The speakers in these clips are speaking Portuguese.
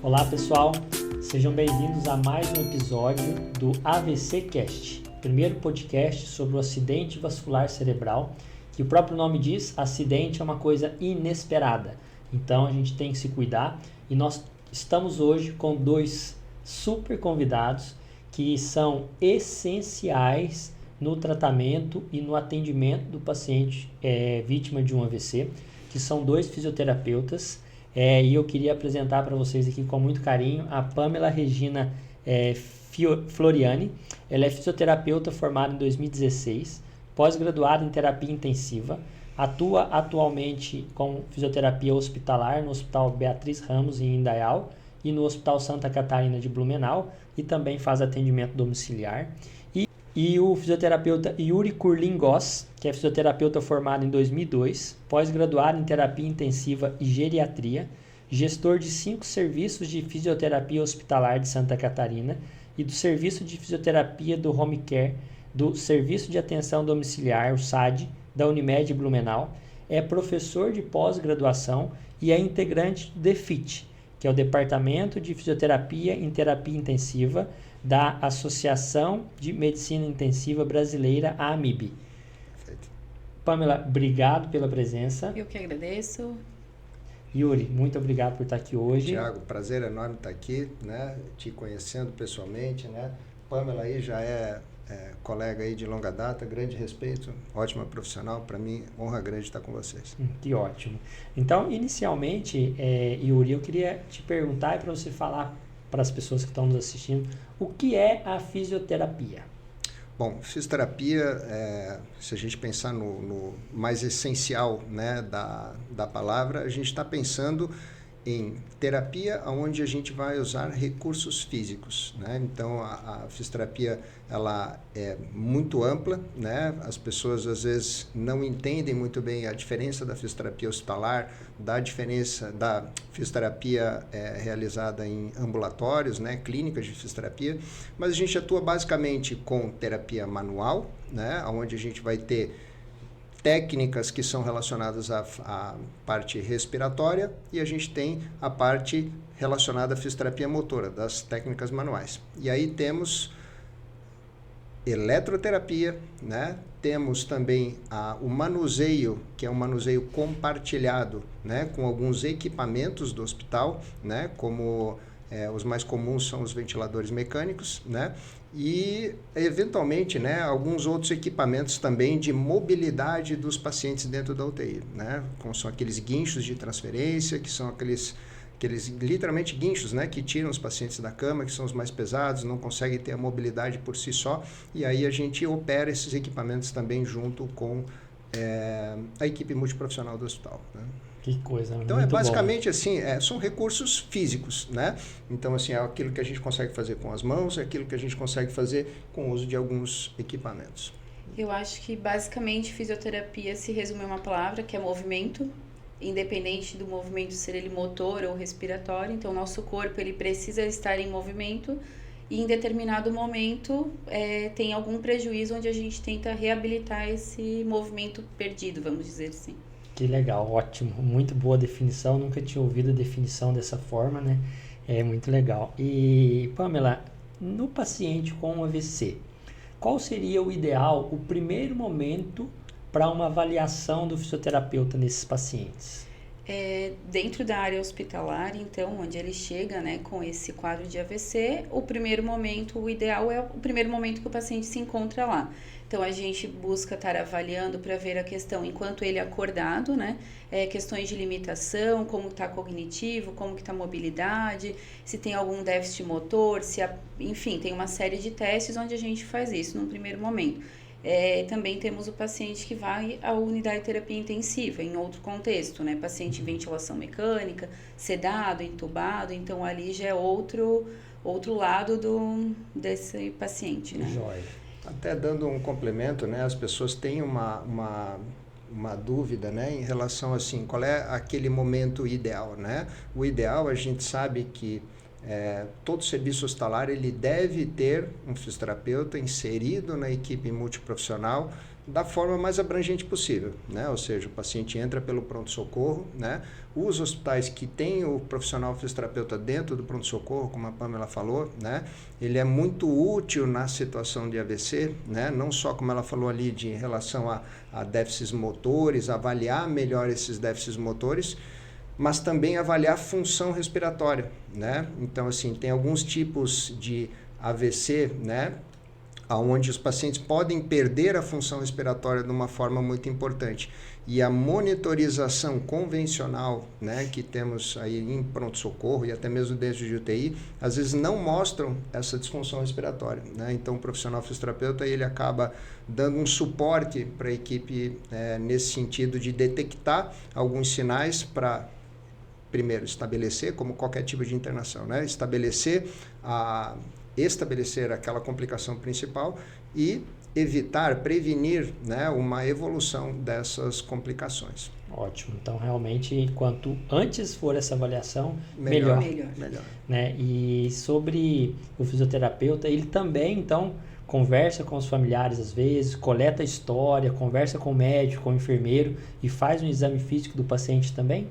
Olá pessoal, sejam bem-vindos a mais um episódio do AVC Cast, primeiro podcast sobre o acidente vascular cerebral, que o próprio nome diz, acidente é uma coisa inesperada, então a gente tem que se cuidar e nós estamos hoje com dois super convidados que são essenciais no tratamento e no atendimento do paciente vítima de um AVC, que são dois fisioterapeutas. E eu queria apresentar para vocês aqui com muito carinho a Pamela Regina Floriani. Ela é fisioterapeuta formada em 2016, pós-graduada em terapia intensiva, atua atualmente com fisioterapia hospitalar no Hospital Beatriz Ramos em Indaial e no Hospital Santa Catarina de Blumenau e também faz atendimento domiciliar. E o fisioterapeuta Yuri Kurlin Goss, que é fisioterapeuta formado em 2002, pós-graduado em terapia intensiva e geriatria, gestor de 5 serviços de fisioterapia hospitalar de Santa Catarina e do serviço de fisioterapia do Home Care, do Serviço de Atenção Domiciliar, o SAD, da Unimed Blumenau, é professor de pós-graduação e é integrante do DEFIT, que é o Departamento de Fisioterapia em Terapia Intensiva da Associação de Medicina Intensiva Brasileira, a AMIB. Perfeito. Pamela, obrigado pela presença. Eu que agradeço. Yuri, muito obrigado por estar aqui hoje. Tiago, prazer enorme estar aqui, né? Te conhecendo pessoalmente, né? Pamela aí já é colega aí de longa data, grande respeito, ótima profissional, para mim, honra grande estar com vocês. Que ótimo. Então, inicialmente, Yuri, eu queria te perguntar e para você falar para as pessoas que estão nos assistindo, o que é a fisioterapia? Bom, fisioterapia, se a gente pensar no mais essencial, né, da palavra, a gente está pensando em terapia onde a gente vai usar recursos físicos, né? Então a fisioterapia ela é muito ampla, né? As pessoas às vezes não entendem muito bem a diferença da fisioterapia hospitalar, da diferença da fisioterapia realizada em ambulatórios, né? Clínicas de fisioterapia, mas a gente atua basicamente com terapia manual, né? Onde a gente vai ter técnicas que são relacionadas à parte respiratória e a gente tem a parte relacionada à fisioterapia motora, das técnicas manuais. E aí temos eletroterapia, né? Temos também o manuseio, que é um manuseio compartilhado, né? Com alguns equipamentos do hospital, né? Como os mais comuns são os ventiladores mecânicos, né? E, eventualmente, né, alguns outros equipamentos também de mobilidade dos pacientes dentro da UTI, né? Como são aqueles guinchos de transferência, que são aqueles literalmente guinchos, né, que tiram os pacientes da cama, que são os mais pesados, não conseguem ter a mobilidade por si só, e aí a gente opera esses equipamentos também junto com a equipe multiprofissional do hospital, né? Que coisa, então muito basicamente bom. Assim, são recursos físicos, né? Então assim, é aquilo que a gente consegue fazer com as mãos, é aquilo que a gente consegue fazer com o uso de alguns equipamentos. Eu acho que basicamente fisioterapia se resume a uma palavra que é movimento, independente do movimento ser ele motor ou respiratório. Então o nosso corpo ele precisa estar em movimento e em determinado momento tem algum prejuízo onde a gente tenta reabilitar esse movimento perdido, vamos dizer assim. Que legal, ótimo, muito boa definição, nunca tinha ouvido a definição dessa forma, né? É muito legal. E, Pamela, no paciente com AVC, qual seria o ideal, o primeiro momento para uma avaliação do fisioterapeuta nesses pacientes? Dentro da área hospitalar, então, onde ele chega, né, com esse quadro de AVC, o primeiro momento, o ideal é o primeiro momento que o paciente se encontra lá. Então, a gente busca estar avaliando para ver a questão enquanto ele é acordado, né? Questões de limitação, como está cognitivo, como que está a mobilidade, se tem algum déficit motor, enfim, tem uma série de testes onde a gente faz isso num primeiro momento. Também temos o paciente que vai à unidade de terapia intensiva, em outro contexto, né? Paciente em ventilação mecânica, sedado, entubado, então ali já é outro lado desse paciente, né? Joia. Até dando um complemento, né? As pessoas têm uma dúvida, né? Em relação assim, qual é aquele momento ideal, né? O ideal, a gente sabe que todo serviço hospitalar ele deve ter um fisioterapeuta inserido na equipe multiprofissional da forma mais abrangente possível, né? Ou seja, o paciente entra pelo pronto-socorro, né? Os hospitais que têm o profissional fisioterapeuta dentro do pronto-socorro, como a Pamela falou, né? Ele é muito útil na situação de AVC, né? Não só, como ela falou ali, em relação a déficits motores, avaliar melhor esses déficits motores, mas também avaliar a função respiratória, né? Então, assim, tem alguns tipos de AVC, né? Onde os pacientes podem perder a função respiratória de uma forma muito importante. E a monitorização convencional, né, que temos aí em pronto-socorro e até mesmo dentro de UTI, às vezes não mostram essa disfunção respiratória, né? Então, o profissional fisioterapeuta ele acaba dando um suporte para a equipe nesse sentido de detectar alguns sinais para, primeiro, estabelecer, como qualquer tipo de internação, né? Estabelecer aquela complicação principal e evitar, prevenir, né, uma evolução dessas complicações. Ótimo. Então, realmente, quanto antes for essa avaliação, melhor. Né? E sobre o fisioterapeuta, ele também, então, conversa com os familiares às vezes, coleta a história, conversa com o médico, com o enfermeiro e faz um exame físico do paciente também?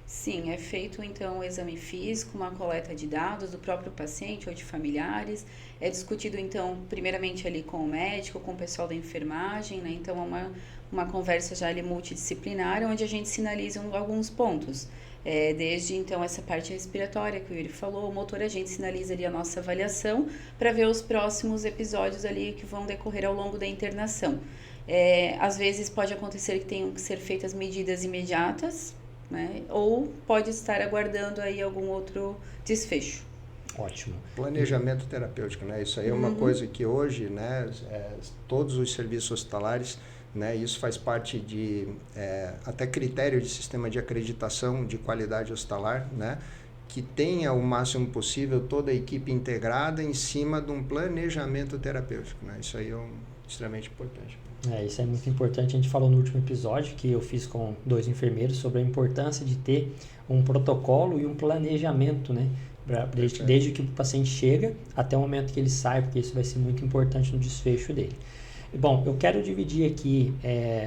Sim, é feito então um exame físico, uma coleta de dados do próprio paciente ou de familiares. É discutido então, primeiramente ali com o médico, com o pessoal da enfermagem, né? Então é uma conversa já ali multidisciplinar, onde a gente sinaliza alguns pontos. Desde então essa parte respiratória que o Yuri falou, o motor a gente sinaliza ali a nossa avaliação para ver os próximos episódios ali que vão decorrer ao longo da internação. Às vezes pode acontecer que tenham que ser feitas medidas imediatas, né? Ou pode estar aguardando aí algum outro desfecho. Ótimo. Planejamento terapêutico, né? Isso aí é uma coisa que hoje, né, todos os serviços hospitalares, né, isso faz parte de até critério de sistema de acreditação de qualidade hospitalar, né, que tenha o máximo possível toda a equipe integrada em cima de um planejamento terapêutico, né? Isso aí é extremamente importante. Isso é muito importante. A gente falou no último episódio que eu fiz com 2 enfermeiros sobre a importância de ter um protocolo e um planejamento, né? Desde que o paciente chega até o momento que ele sai, porque isso vai ser muito importante no desfecho dele. Bom, eu quero dividir aqui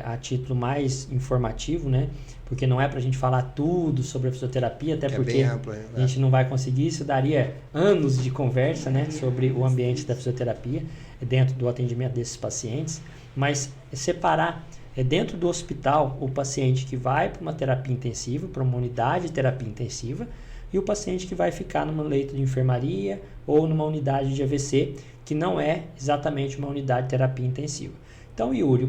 a título mais informativo, né? Porque não é para a gente falar tudo sobre a fisioterapia, até porque bem amplo, a gente não vai conseguir. Isso daria anos de conversa, né? Sobre o ambiente da fisioterapia dentro do atendimento desses pacientes. Mas separar dentro do hospital o paciente que vai para uma terapia intensiva, para uma unidade de terapia intensiva, e o paciente que vai ficar num leito de enfermaria ou numa unidade de AVC, que não é exatamente uma unidade de terapia intensiva. Então, Yuri,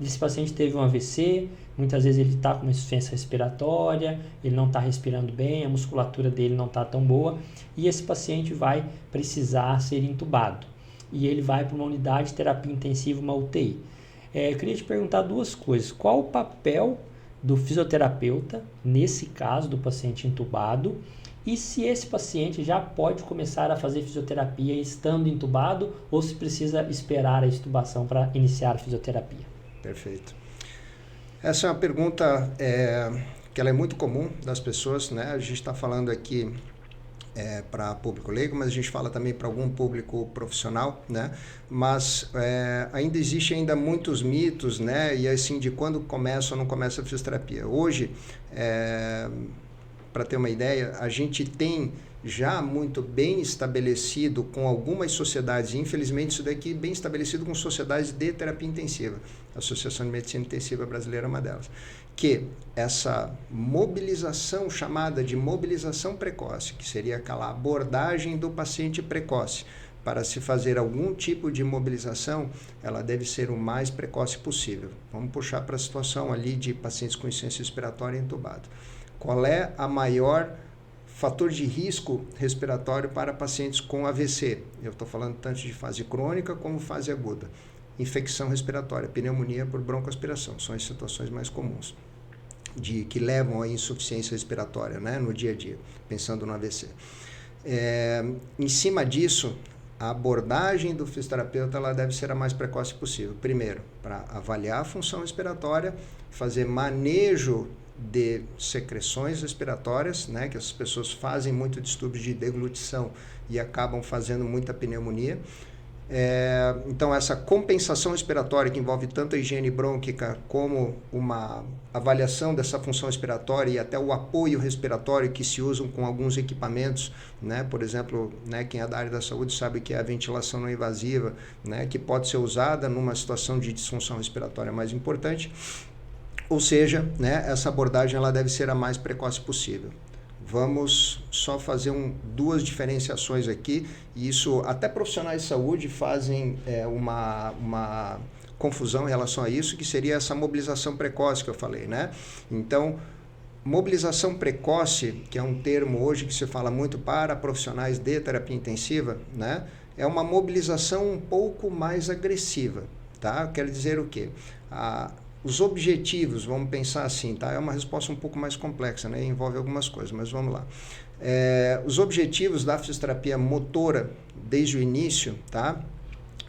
esse paciente teve um AVC, muitas vezes ele está com uma insuficiência respiratória, ele não está respirando bem, a musculatura dele não está tão boa, e esse paciente vai precisar ser entubado. E ele vai para uma unidade de terapia intensiva, uma UTI. Eu queria te perguntar 2 coisas. Qual o papel do fisioterapeuta, nesse caso do paciente entubado, e se esse paciente já pode começar a fazer fisioterapia estando entubado ou se precisa esperar a extubação para iniciar a fisioterapia? Perfeito. Essa é uma pergunta que ela é muito comum das pessoas, né? A gente está falando aqui para público leigo, mas a gente fala também para algum público profissional, né? Mas ainda existe muitos mitos, né? E assim, de quando começa ou não começa a fisioterapia. Hoje, para ter uma ideia, a gente tem já muito bem estabelecido com algumas sociedades, infelizmente isso daqui bem estabelecido com sociedades de terapia intensiva. A Associação de Medicina Intensiva Brasileira é uma delas. Que essa mobilização chamada de mobilização precoce, que seria aquela abordagem do paciente precoce, para se fazer algum tipo de mobilização, ela deve ser o mais precoce possível. Vamos puxar para a situação ali de pacientes com insuficiência respiratória entubado. Qual é a maior fator de risco respiratório para pacientes com AVC? Eu estou falando tanto de fase crônica como fase aguda. Infecção respiratória, pneumonia por broncoaspiração, são as situações mais comuns que levam à insuficiência respiratória, né, no dia a dia, pensando no AVC. Em cima disso, a abordagem do fisioterapeuta ela deve ser a mais precoce possível. Primeiro, para avaliar a função respiratória, fazer manejo de secreções respiratórias, né, que as pessoas fazem muito distúrbio de deglutição e acabam fazendo muita pneumonia. Então, essa compensação respiratória que envolve tanto a higiene brônquica como uma avaliação dessa função respiratória e até o apoio respiratório que se usam com alguns equipamentos, né? Por exemplo, né, quem é da área da saúde sabe que é a ventilação não invasiva, né, que pode ser usada numa situação de disfunção respiratória mais importante. Ou seja, né, essa abordagem ela deve ser a mais precoce possível. Vamos só fazer duas diferenciações aqui, e isso até profissionais de saúde fazem uma confusão em relação a isso, que seria essa mobilização precoce que eu falei, né? Então, mobilização precoce, que é um termo hoje que se fala muito para profissionais de terapia intensiva, né? É uma mobilização um pouco mais agressiva, tá? Quer dizer o quê? Os objetivos, vamos pensar assim, tá? É uma resposta um pouco mais complexa, né? Envolve algumas coisas, mas vamos lá. Os objetivos da fisioterapia motora, desde o início, tá?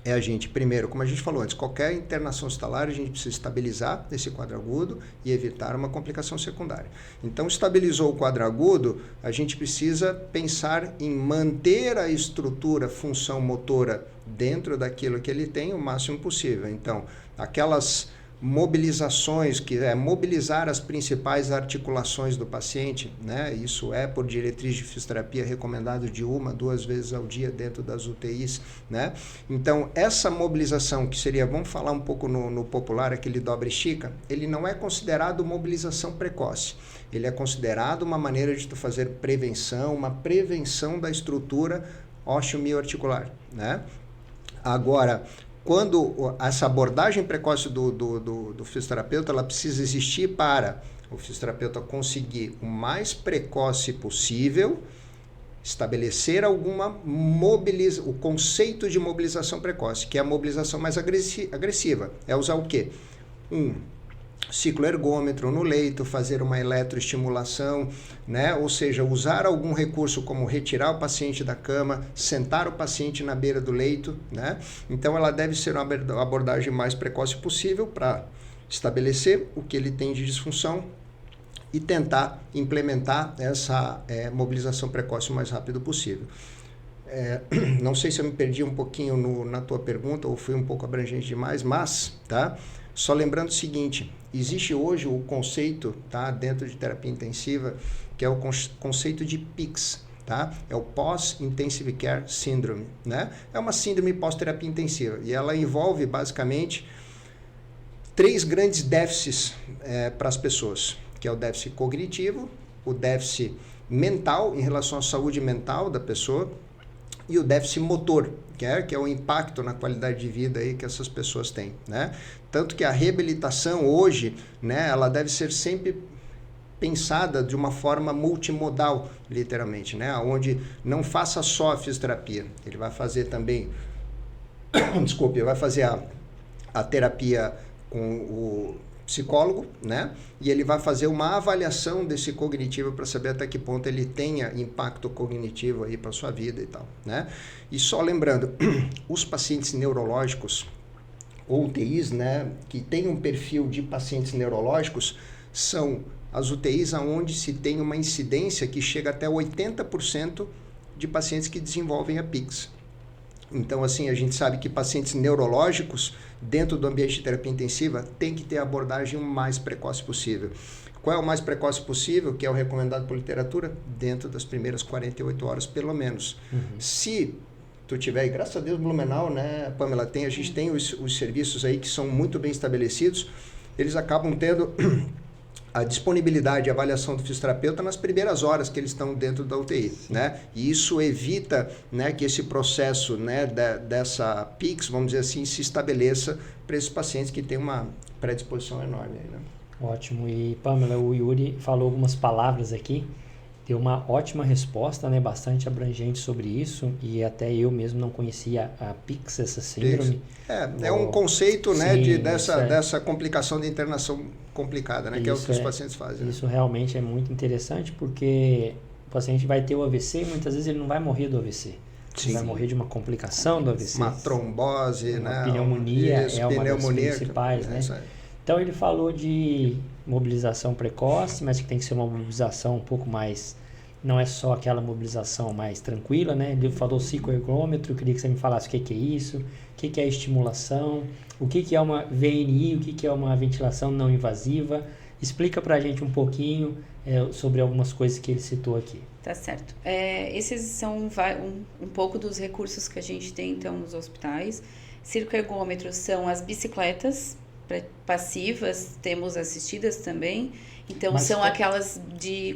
É a gente, primeiro, como a gente falou antes, qualquer internação hospitalar, a gente precisa estabilizar esse quadro agudo e evitar uma complicação secundária. Então, estabilizou o quadro agudo, a gente precisa pensar em manter a estrutura, função motora dentro daquilo que ele tem o máximo possível. Então, aquelas mobilizações, que é mobilizar as principais articulações do paciente, né? Isso é por diretriz de fisioterapia recomendado de 1 a 2 vezes ao dia dentro das UTIs, né? Então, essa mobilização, que seria, vamos falar um pouco no popular, aquele dobra e estica, ele não é considerado mobilização precoce. Ele é considerado uma maneira de tu fazer prevenção, uma prevenção da estrutura ósseo-mioarticular, né? Agora, quando essa abordagem precoce do fisioterapeuta, ela precisa existir para o fisioterapeuta conseguir o mais precoce possível estabelecer o conceito de mobilização precoce, que é a mobilização mais agressiva. É usar o quê? Ciclo ergômetro no leito, fazer uma eletroestimulação, né? Ou seja, usar algum recurso como retirar o paciente da cama, sentar o paciente na beira do leito, né? Então, ela deve ser uma abordagem mais precoce possível para estabelecer o que ele tem de disfunção e tentar implementar essa mobilização precoce o mais rápido possível. Não sei se eu me perdi um pouquinho na tua pergunta ou fui um pouco abrangente demais, mas, tá? Só lembrando o seguinte, existe hoje o conceito, tá, dentro de terapia intensiva, que é o conceito de PICS, tá? É o Post-Intensive Care Syndrome, né? É uma síndrome pós-terapia intensiva e ela envolve basicamente 3 grandes déficits para as pessoas, que é o déficit cognitivo, o déficit mental em relação à saúde mental da pessoa e o déficit motor, que é o impacto na qualidade de vida aí que essas pessoas têm, né? Tanto que a reabilitação hoje, né, ela deve ser sempre pensada de uma forma multimodal, literalmente, né? Onde não faça só a fisioterapia, ele vai fazer também, ele vai fazer a terapia com o psicólogo, né? E ele vai fazer uma avaliação desse cognitivo para saber até que ponto ele tenha impacto cognitivo aí para sua vida e tal, né? E só lembrando, os pacientes neurológicos ou UTIs, né, que tem um perfil de pacientes neurológicos, são as UTIs onde se tem uma incidência que chega até 80% de pacientes que desenvolvem a PICS. Então, assim, a gente sabe que pacientes neurológicos, dentro do ambiente de terapia intensiva, tem que ter a abordagem o mais precoce possível. Qual é o mais precoce possível, que é o recomendado por literatura? Dentro das primeiras 48 horas, pelo menos. Se tu tiver, e graças a Deus, Blumenau, né, Pamela, a gente tem os serviços aí que são muito bem estabelecidos, eles acabam tendo a disponibilidade e avaliação do fisioterapeuta nas primeiras horas que eles estão dentro da UTI, né? E isso evita, né, que esse processo, né, dessa PICS, vamos dizer assim, se estabeleça para esses pacientes que têm uma predisposição enorme aí, né? Ótimo. E, Pamela, o Yuri falou algumas palavras aqui, deu uma ótima resposta, né, bastante abrangente sobre isso, e até eu mesmo não conhecia a PICS, essa síndrome. É um conceito, né, dessa complicação de internação complicada, né, isso, que é o que os pacientes fazem. Isso, né? Realmente é muito interessante, porque o paciente vai ter o AVC e muitas vezes ele não vai morrer do AVC. Ele vai morrer de uma complicação do AVC. Uma trombose, uma pneumonia é uma das principais, né? Então ele falou de mobilização precoce, mas que tem que ser uma mobilização um pouco mais não é só aquela mobilização mais tranquila, né? Ele falou cicloergômetro, eu queria que você me falasse o que é isso, o que é estimulação, o que é uma VNI, o que é uma ventilação não invasiva. Explica pra gente um pouquinho sobre algumas coisas que ele citou aqui. Tá certo. Esses são um pouco dos recursos que a gente tem, então, nos hospitais. Cicloergômetros são as bicicletas passivas, temos assistidas também. Então, são aquelas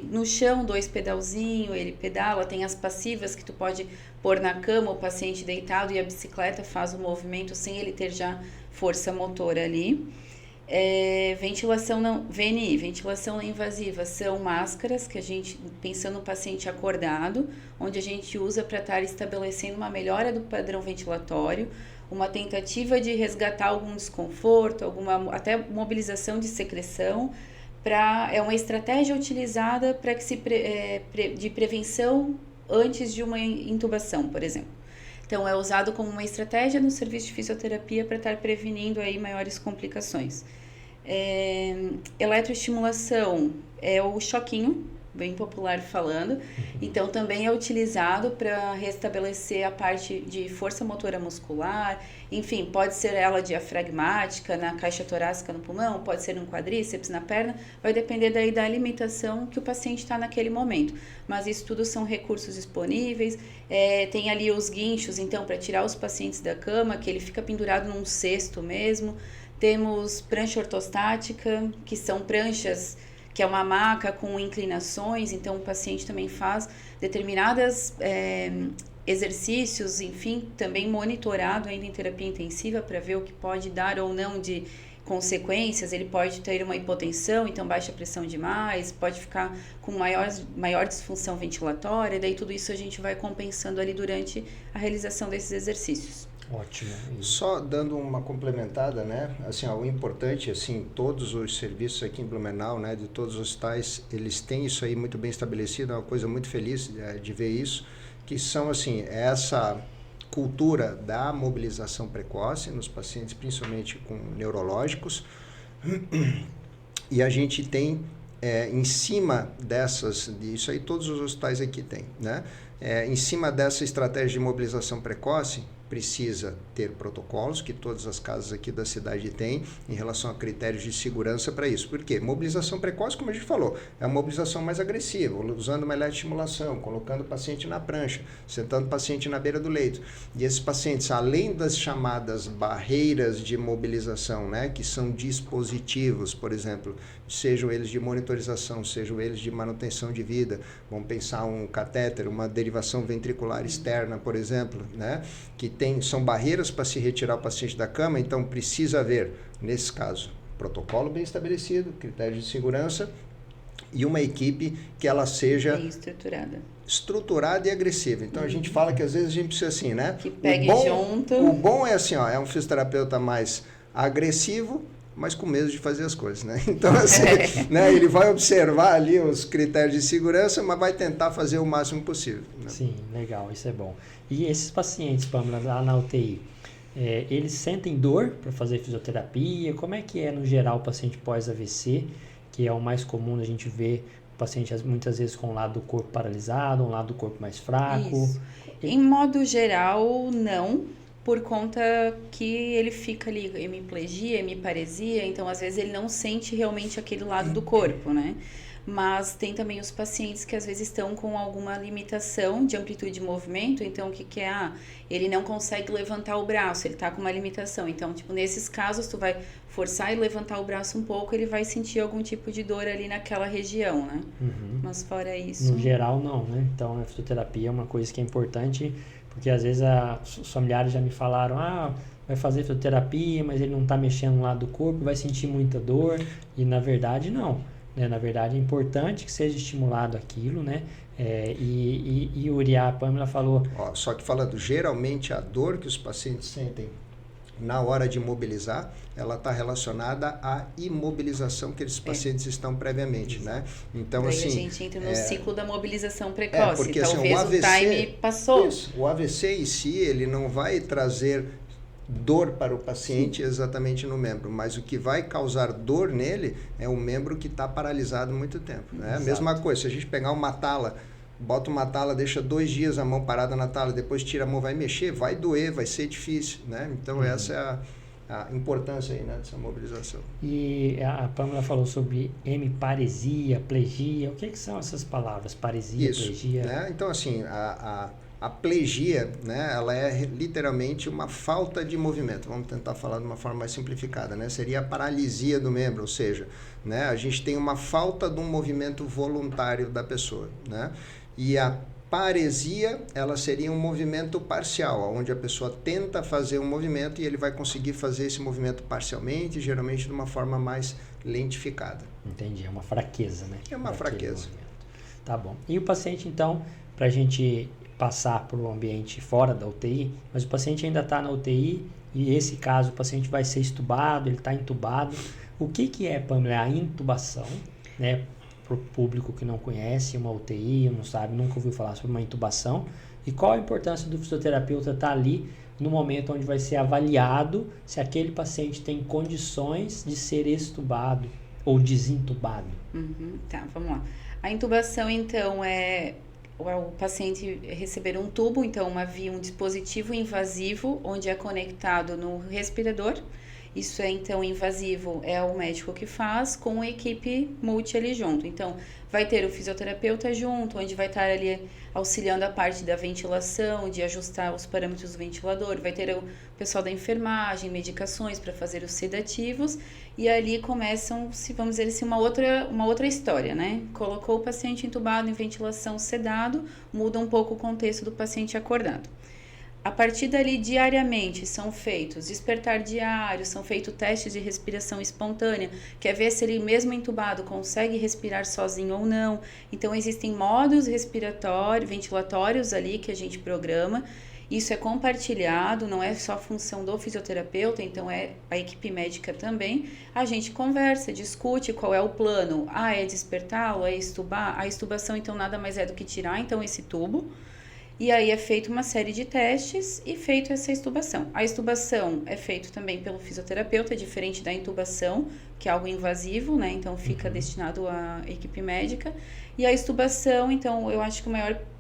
no chão, 2 pedalzinhos, ele pedala. Tem as passivas que tu pode pôr na cama o paciente deitado e a bicicleta faz o movimento sem ele ter já força motora ali. VNI, ventilação não invasiva, são máscaras que a gente, pensando no paciente acordado, onde a gente usa para estar estabelecendo uma melhora do padrão ventilatório, uma tentativa de resgatar algum desconforto, até mobilização de secreção, é uma estratégia utilizada para que de prevenção antes de uma intubação, por exemplo. Então, é usado como uma estratégia no serviço de fisioterapia para estar prevenindo aí maiores complicações. Eletroestimulação é o choquinho, bem popular falando. Então, também é utilizado para restabelecer a parte de força motora muscular. Enfim, pode ser ela diafragmática, na caixa torácica no pulmão, pode ser no quadríceps, na perna. Vai depender daí da alimentação que o paciente está naquele momento. Mas isso tudo são recursos disponíveis. Tem ali os guinchos, então, para tirar os pacientes da cama, que ele fica pendurado num cesto mesmo. Temos prancha ortostática, que são pranchas, que é uma maca com inclinações, então o paciente também faz determinados exercícios, enfim, também monitorado ainda em terapia intensiva para ver o que pode dar ou não de consequências. Ele pode ter uma hipotensão, então baixa pressão demais, pode ficar com maior disfunção ventilatória, daí tudo isso a gente vai compensando ali durante a realização desses exercícios. Ótimo. Só dando uma complementada, né? Assim, o importante, assim, todos os serviços aqui em Blumenau, né, de todos os hospitais, eles têm isso aí muito bem estabelecido, é uma coisa muito feliz de ver isso, que são, assim, essa cultura da mobilização precoce nos pacientes, principalmente com neurológicos, e a gente tem, em cima isso aí todos os hospitais aqui têm, né? Em cima dessa estratégia de mobilização precoce, precisa ter protocolos, que todas as casas aqui da cidade têm, em relação a critérios de segurança para isso. Por quê? Mobilização precoce, como a gente falou, é uma mobilização mais agressiva, usando uma eletroestimulação, colocando o paciente na prancha, sentando o paciente na beira do leito. E esses pacientes, além das chamadas barreiras de mobilização, né, que são dispositivos, por exemplo, sejam eles de monitorização, sejam eles de manutenção de vida, vamos pensar um catéter, uma derivação ventricular externa, por exemplo, né, que são barreiras para se retirar o paciente da cama, então precisa haver, nesse caso, protocolo bem estabelecido, critérios de segurança e uma equipe que ela seja bem estruturada e agressiva. Então a gente fala que às vezes a gente precisa assim, né? Que pegue junto. O bom é assim, é um fisioterapeuta mais agressivo, mas com medo de fazer as coisas, né? Então, assim, né, ele vai observar ali os critérios de segurança, mas vai tentar fazer o máximo possível, né? Sim, legal, isso é bom. E esses pacientes, Pamela, lá na UTI, eles sentem dor para fazer fisioterapia? Como é que é, no geral, o paciente pós-AVC, que é o mais comum a gente ver o paciente muitas vezes com um lado do corpo paralisado, um lado do corpo mais fraco? Isso. Em modo geral, não, por conta que ele fica ali, hemiplegia, hemiparesia, então às vezes ele não sente realmente aquele lado do corpo, né? Mas tem também os pacientes que às vezes estão com alguma limitação de amplitude de movimento, então o que é? Ele não consegue levantar o braço, ele está com uma limitação. Então, tipo, nesses casos, tu vai forçar e levantar o braço um pouco, ele vai sentir algum tipo de dor ali naquela região, né? Uhum. Mas fora isso... No geral, não, né? Então, a fisioterapia é uma coisa que é importante, porque às vezes os familiares já me falaram, vai fazer fisioterapia, mas ele não está mexendo no lado do corpo, vai sentir muita dor, e na verdade, não. Na verdade, é importante que seja estimulado aquilo, né? E a Pamela falou... Só que falando, geralmente a dor que os pacientes sentem na hora de mobilizar, ela está relacionada à imobilização que esses pacientes estão previamente, né? Então, daí assim... a gente entra no ciclo da mobilização precoce. Porque, talvez assim, o time passou. Isso, o AVC em si, ele não vai trazer dor para o paciente exatamente no membro, mas o que vai causar dor nele é o membro que está paralisado há muito tempo, né? A mesma coisa, se a gente pegar uma tala bota uma tala, deixa 2 dias a mão parada na tala, depois tira a mão, vai mexer, vai doer, vai ser difícil, né? Então essa é a importância aí, né, dessa mobilização. E a Pamela falou sobre hemiparesia, plegia. O que são essas palavras? Paresia, Isso, plegia? né? Então, assim, a plegia, né, ela é literalmente uma falta de movimento. Vamos tentar falar de uma forma mais simplificada, né? Seria a paralisia do membro, ou seja, né, a gente tem uma falta de um movimento voluntário da pessoa, né? E a paresia, ela seria um movimento parcial, onde a pessoa tenta fazer um movimento e ele vai conseguir fazer esse movimento parcialmente, geralmente de uma forma mais lentificada. Entendi, é uma fraqueza, né? É uma fraqueza. Tá bom. E o paciente, então, para a gente passar para o ambiente fora da UTI, mas o paciente ainda está na UTI e esse caso o paciente vai ser entubado, ele está entubado. O que é, Pamela, a intubação, né? Para o público que não conhece uma UTI, não sabe, nunca ouviu falar sobre uma intubação, e qual a importância do fisioterapeuta estar ali no momento onde vai ser avaliado se aquele paciente tem condições de ser extubado ou desentubado. Tá, vamos lá. A intubação, então, é o paciente receber um tubo, então um dispositivo invasivo onde é conectado no respirador. Isso é, então, invasivo, é o médico que faz, com a equipe multi ali junto. Então, vai ter o fisioterapeuta junto, onde vai estar ali auxiliando a parte da ventilação, de ajustar os parâmetros do ventilador. Vai ter o pessoal da enfermagem, medicações para fazer os sedativos. E ali começam, vamos dizer assim, uma outra história, né? Colocou o paciente entubado em ventilação sedado, muda um pouco o contexto do paciente acordado. A partir dali, diariamente, são feitos despertar diário, são feitos testes de respiração espontânea, que é ver se ele, mesmo entubado, consegue respirar sozinho ou não. Então, existem modos ventilatórios ali que a gente programa. Isso é compartilhado, não é só função do fisioterapeuta, então é a equipe médica também. A gente conversa, discute qual é o plano. É despertá-lo, é extubar? A extubação, então, nada mais é do que tirar, então, esse tubo. E aí é feita uma série de testes e feito essa extubação. A extubação é feita também pelo fisioterapeuta, diferente da intubação, que é algo invasivo, né? Então fica destinado à equipe médica. E a extubação, então, eu acho que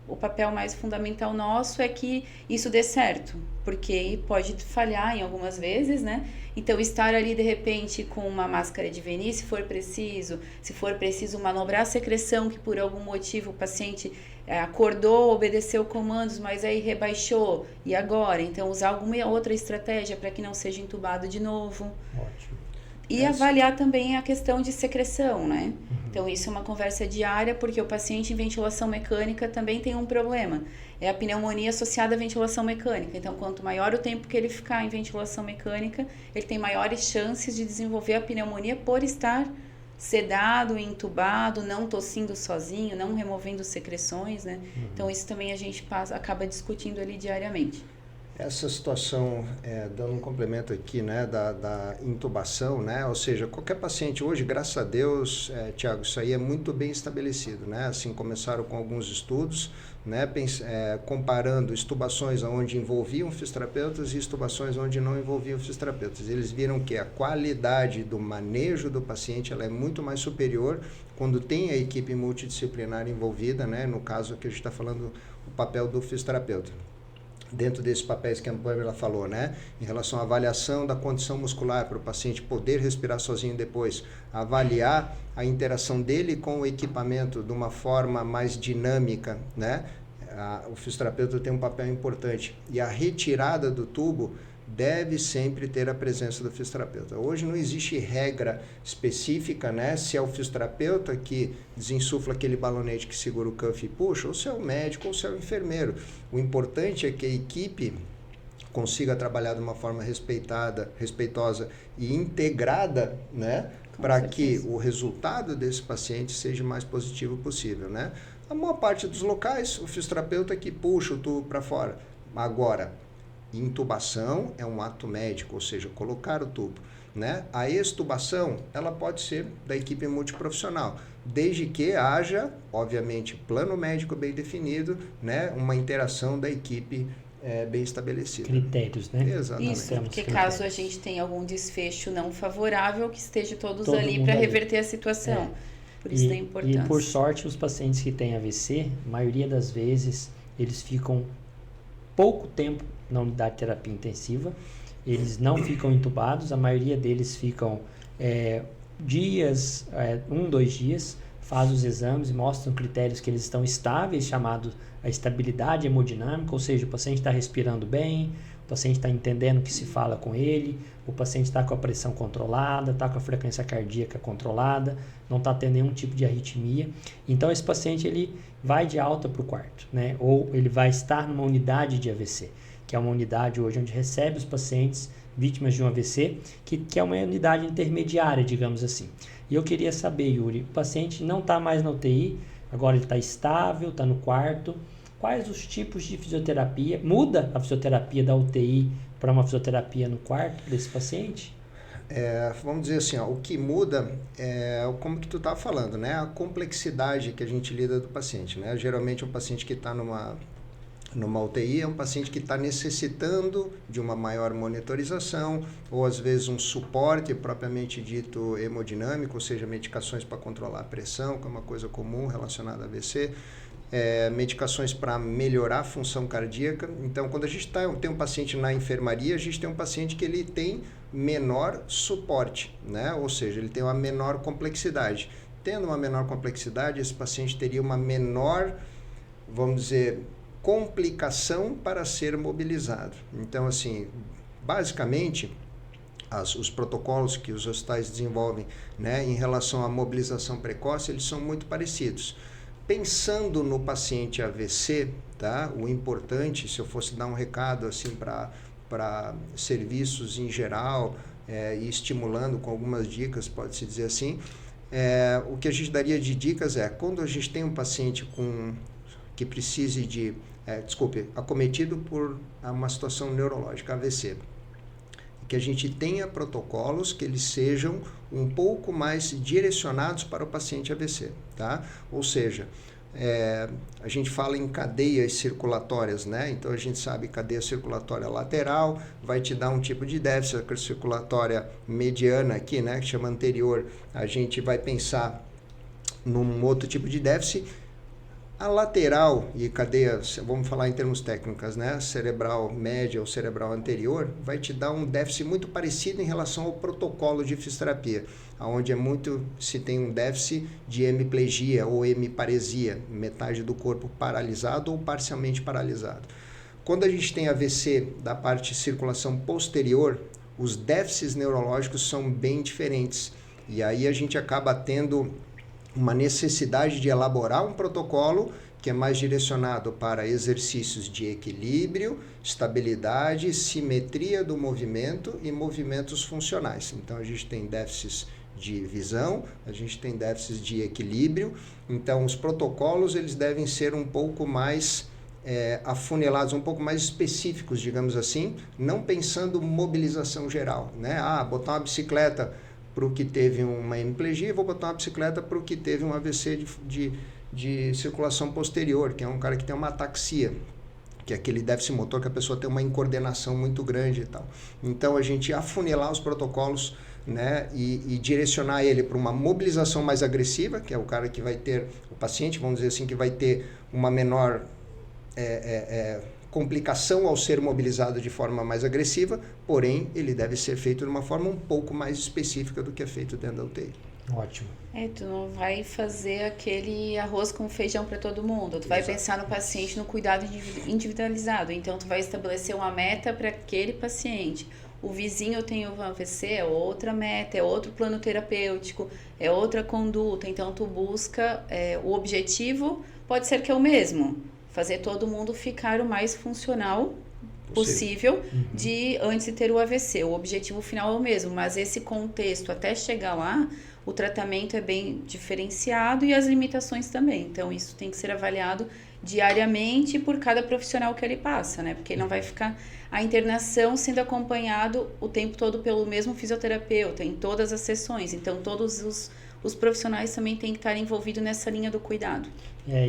o papel mais fundamental nosso é que isso dê certo, porque pode falhar em algumas vezes, né? Então, estar ali, de repente, com uma máscara de verniz, se for preciso manobrar a secreção, que por algum motivo o paciente acordou, obedeceu comandos, mas aí rebaixou, e agora? Então, usar alguma outra estratégia para que não seja entubado de novo. Ótimo. E avaliar também a questão de secreção, né? Então, isso é uma conversa diária, porque o paciente em ventilação mecânica também tem um problema. É a pneumonia associada à ventilação mecânica. Então, quanto maior o tempo que ele ficar em ventilação mecânica, ele tem maiores chances de desenvolver a pneumonia por estar sedado, entubado, não tossindo sozinho, não removendo secreções, né? Então, isso também a gente acaba discutindo ali diariamente. Essa situação, dando um complemento aqui, né, da intubação, né, ou seja, qualquer paciente hoje, graças a Deus, Tiago, isso aí é muito bem estabelecido, né, assim, começaram com alguns estudos, né, comparando extubações onde envolviam fisioterapeutas e extubações onde não envolviam fisioterapeutas. Eles viram que a qualidade do manejo do paciente ela é muito mais superior quando tem a equipe multidisciplinar envolvida, né, no caso que a gente está falando, o papel do fisioterapeuta. Dentro desses papéis que a Pamela falou, né? Em relação à avaliação da condição muscular para o paciente poder respirar sozinho depois, avaliar a interação dele com o equipamento de uma forma mais dinâmica, né? O fisioterapeuta tem um papel importante. E a retirada do tubo deve sempre ter a presença do fisioterapeuta. Hoje não existe regra específica, né? Se é o fisioterapeuta que desinsufla aquele balonete que segura o cuff e puxa, ou se é o médico, ou se é o enfermeiro. O importante é que a equipe consiga trabalhar de uma forma respeitosa e integrada, né? Para que o resultado desse paciente seja o mais positivo possível, né? A maior parte dos locais, o fisioterapeuta que puxa o tubo para fora. Agora, intubação é um ato médico, ou seja, colocar o tubo, né? A extubação, ela pode ser da equipe multiprofissional, desde que haja, obviamente, plano médico bem definido, né? Uma interação da equipe bem estabelecida. Critérios, né? Exatamente. Isso, porque caso a gente tenha algum desfecho não favorável, que esteja todos ali para reverter a situação. Por isso da importância. E por sorte, os pacientes que têm AVC, a maioria das vezes, eles ficam pouco tempo na unidade de terapia intensiva, eles não ficam entubados, a maioria deles ficam dias, 2 dias, faz os exames e mostram critérios que eles estão estáveis, chamado a estabilidade hemodinâmica, ou seja, o paciente está respirando bem, o paciente está entendendo o que se fala com ele, o paciente está com a pressão controlada, está com a frequência cardíaca controlada, não está tendo nenhum tipo de arritmia. Então, esse paciente ele vai de alta para o quarto, né? Ou ele vai estar numa unidade de AVC, que é uma unidade hoje onde recebe os pacientes vítimas de um AVC, que é uma unidade intermediária, digamos assim. E eu queria saber, Yuri, o paciente não está mais na UTI, agora ele está estável, está no quarto. Quais os tipos de fisioterapia? Muda a fisioterapia da UTI para uma fisioterapia no quarto desse paciente? Vamos dizer assim, o que muda é como que tu estava falando, né? A complexidade que a gente lida do paciente, né? Geralmente um paciente que está numa UTI é um paciente que está necessitando de uma maior monitorização ou às vezes um suporte propriamente dito hemodinâmico, ou seja, medicações para controlar a pressão, que é uma coisa comum relacionada a AVC. Medicações para melhorar a função cardíaca. Então, quando a gente tem um paciente na enfermaria, a gente tem um paciente que ele tem menor suporte, né? Ou seja, ele tem uma menor complexidade. Tendo uma menor complexidade, esse paciente teria uma menor, vamos dizer, complicação para ser mobilizado. Então, assim, basicamente, os protocolos que os hospitais desenvolvem, né, em relação à mobilização precoce, eles são muito parecidos. Pensando no paciente AVC, tá? O importante, se eu fosse dar um recado assim para serviços em geral, e estimulando com algumas dicas, pode-se dizer assim, o que a gente daria de dicas quando a gente tem um paciente que precise de, acometido por uma situação neurológica, AVC, que a gente tenha protocolos que eles sejam um pouco mais direcionados para o paciente AVC, tá? Ou seja, a gente fala em cadeias circulatórias, né? Então a gente sabe que cadeia circulatória lateral vai te dar um tipo de déficit, a circulatória mediana aqui, né, que chama anterior, a gente vai pensar num outro tipo de déficit. A lateral e cadeia, vamos falar em termos técnicos, né? Cerebral média ou cerebral anterior, vai te dar um déficit muito parecido em relação ao protocolo de fisioterapia, onde se tem um déficit de hemiplegia ou hemiparesia, metade do corpo paralisado ou parcialmente paralisado. Quando a gente tem AVC da parte de circulação posterior, os déficits neurológicos são bem diferentes. E aí a gente acaba tendo uma necessidade de elaborar um protocolo que é mais direcionado para exercícios de equilíbrio, estabilidade, simetria do movimento e movimentos funcionais. Então, a gente tem déficits de visão, a gente tem déficits de equilíbrio. Então, os protocolos eles devem ser um pouco mais afunelados, um pouco mais específicos, digamos assim, não pensando mobilização geral, né? Botar uma bicicleta para o que teve uma hemiplegia, e vou botar uma bicicleta para o que teve um AVC de circulação posterior, que é um cara que tem uma ataxia, que é aquele déficit motor que a pessoa tem uma incoordenação muito grande e tal. Então, a gente afunelar os protocolos, né, e direcionar ele para uma mobilização mais agressiva, que é o cara que vai ter, o paciente, vamos dizer assim, que vai ter uma menor complicação ao ser mobilizado de forma mais agressiva, porém, ele deve ser feito de uma forma um pouco mais específica do que é feito dentro da UTI. Ótimo. Tu não vai fazer aquele arroz com feijão para todo mundo. Tu vai pensar no paciente, no cuidado individualizado. Então, tu vai estabelecer uma meta para aquele paciente. O vizinho tem o AVC, é outra meta, é outro plano terapêutico, é outra conduta. Então, tu busca, o objetivo pode ser que é o mesmo. Fazer todo mundo ficar o mais funcional possível antes de ter o AVC. O objetivo final é o mesmo, mas esse contexto até chegar lá, o tratamento é bem diferenciado e as limitações também. Então, isso tem que ser avaliado diariamente por cada profissional que ele passa, né? Porque ele não vai ficar a internação sendo acompanhado o tempo todo pelo mesmo fisioterapeuta em todas as sessões. Então, todos os profissionais também têm que estar envolvidos nessa linha do cuidado.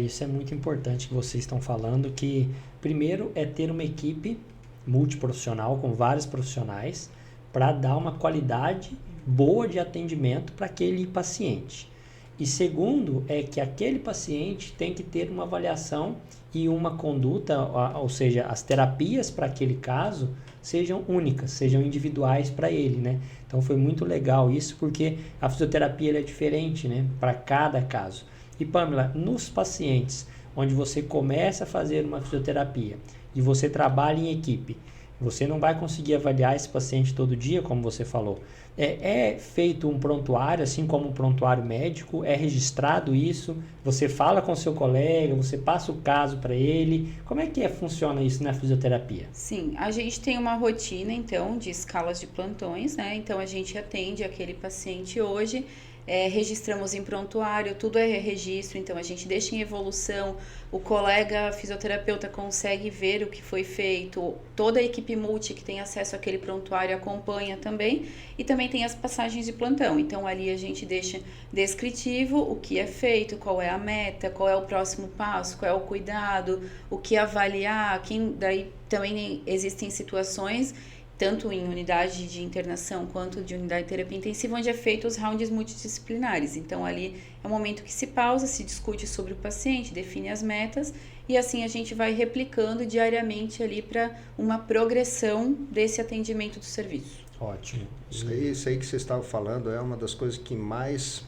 Isso é muito importante que vocês estão falando, que primeiro é ter uma equipe multiprofissional com vários profissionais para dar uma qualidade boa de atendimento para aquele paciente. E segundo é que aquele paciente tem que ter uma avaliação e uma conduta, ou seja, as terapias para aquele caso sejam únicas, sejam individuais para ele, né? Então foi muito legal isso, porque a fisioterapia ela é diferente, né, para cada caso. E Pamela, nos pacientes onde você começa a fazer uma fisioterapia e você trabalha em equipe, você não vai conseguir avaliar esse paciente todo dia, como você falou. É feito um prontuário, assim como um prontuário médico, é registrado isso, você fala com seu colega, você passa o caso para ele. Como é que funciona isso na fisioterapia? Sim, a gente tem uma rotina, então, de escalas de plantões, né? Então, a gente atende aquele paciente hoje, registramos em prontuário, tudo é registro, então a gente deixa em evolução, o colega fisioterapeuta consegue ver o que foi feito, toda a equipe multi que tem acesso àquele prontuário acompanha também, e também tem as passagens de plantão, então ali a gente deixa descritivo o que é feito, qual é a meta, qual é o próximo passo, qual é o cuidado, o que avaliar, daí também existem situações tanto em unidade de internação quanto de unidade de terapia intensiva, onde é feito os rounds multidisciplinares. Então, ali é o momento que se pausa, se discute sobre o paciente, define as metas, e assim a gente vai replicando diariamente ali para uma progressão desse atendimento do serviço. Ótimo. Isso aí que você estava falando é uma das coisas que mais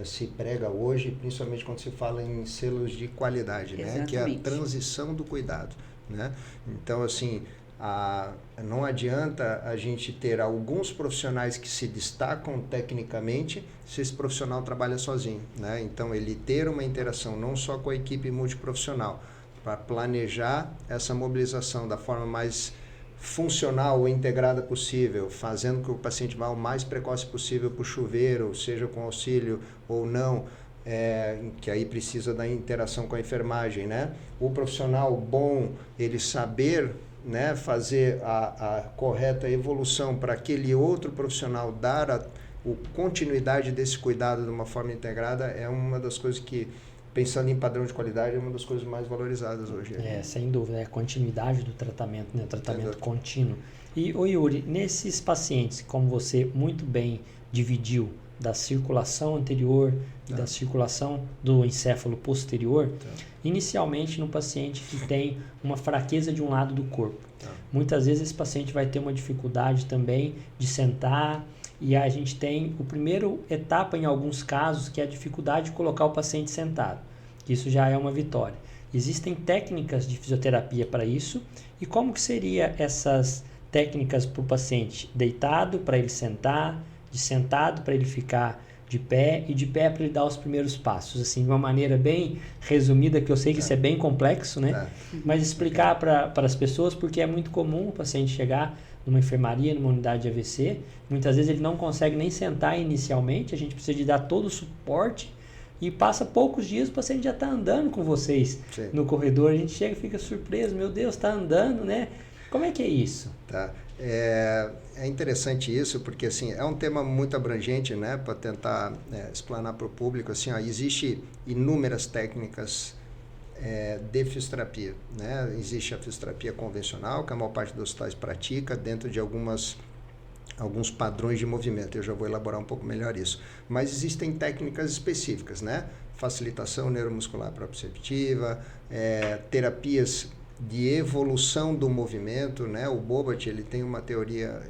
se prega hoje, principalmente quando se fala em selos de qualidade, né? Que é a transição do cuidado, né? Então, assim, não adianta a gente ter alguns profissionais que se destacam tecnicamente se esse profissional trabalha sozinho, né? Então, ele ter uma interação não só com a equipe multiprofissional, para planejar essa mobilização da forma mais funcional ou integrada possível, fazendo com que o paciente vá o mais precoce possível para o chuveiro, seja com auxílio ou não, que aí precisa da interação com a enfermagem, né? O profissional bom, ele saber, né, fazer a correta evolução para aquele outro profissional dar a continuidade desse cuidado de uma forma integrada é uma das coisas que, pensando em padrão de qualidade, é uma das coisas mais valorizadas hoje. Sem dúvida, a continuidade do tratamento, né, o tratamento contínuo. E, Yuri, nesses pacientes, como você muito bem dividiu da circulação anterior e da circulação do encéfalo posterior, inicialmente no paciente que tem uma fraqueza de um lado do corpo. Muitas vezes esse paciente vai ter uma dificuldade também de sentar, e a gente tem o primeiro etapa em alguns casos, que é a dificuldade de colocar o paciente sentado. Isso já é uma vitória. Existem técnicas de fisioterapia para isso, e como que seria essas técnicas para o paciente deitado para ele sentar, de sentado para ele ficar de pé e de pé para ele dar os primeiros passos, assim, de uma maneira bem resumida, que eu sei que isso é bem complexo, né? Mas explicar para as pessoas, porque é muito comum o paciente chegar numa enfermaria, numa unidade de AVC, muitas vezes ele não consegue nem sentar inicialmente, a gente precisa de dar todo o suporte, e passa poucos dias o paciente já está andando com vocês no corredor, a gente chega e fica surpreso, meu Deus, está andando, né? Como é que é isso? É interessante isso, porque assim, é um tema muito abrangente, né, para tentar explanar para o público. Assim, existem inúmeras técnicas de fisioterapia, né? Existe a fisioterapia convencional, que a maior parte dos hospitais pratica dentro de alguns padrões de movimento. Eu já vou elaborar um pouco melhor isso. Mas existem técnicas específicas, né? Facilitação neuromuscular proprioceptiva, terapias de evolução do movimento, né? O Bobat, ele tem uma teoria